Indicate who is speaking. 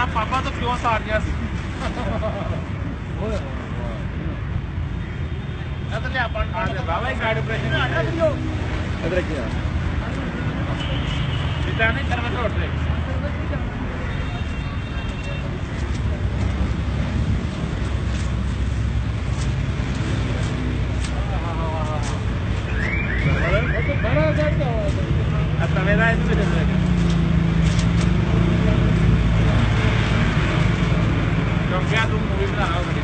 Speaker 1: ना पापा तो क्यों सारियां सी इधर ले अपन बाबा ही गाड़ी ऑपरेशन इधर क्या इधर नहीं सर्विस रोड से hasta me da eso de cambiando un movimiento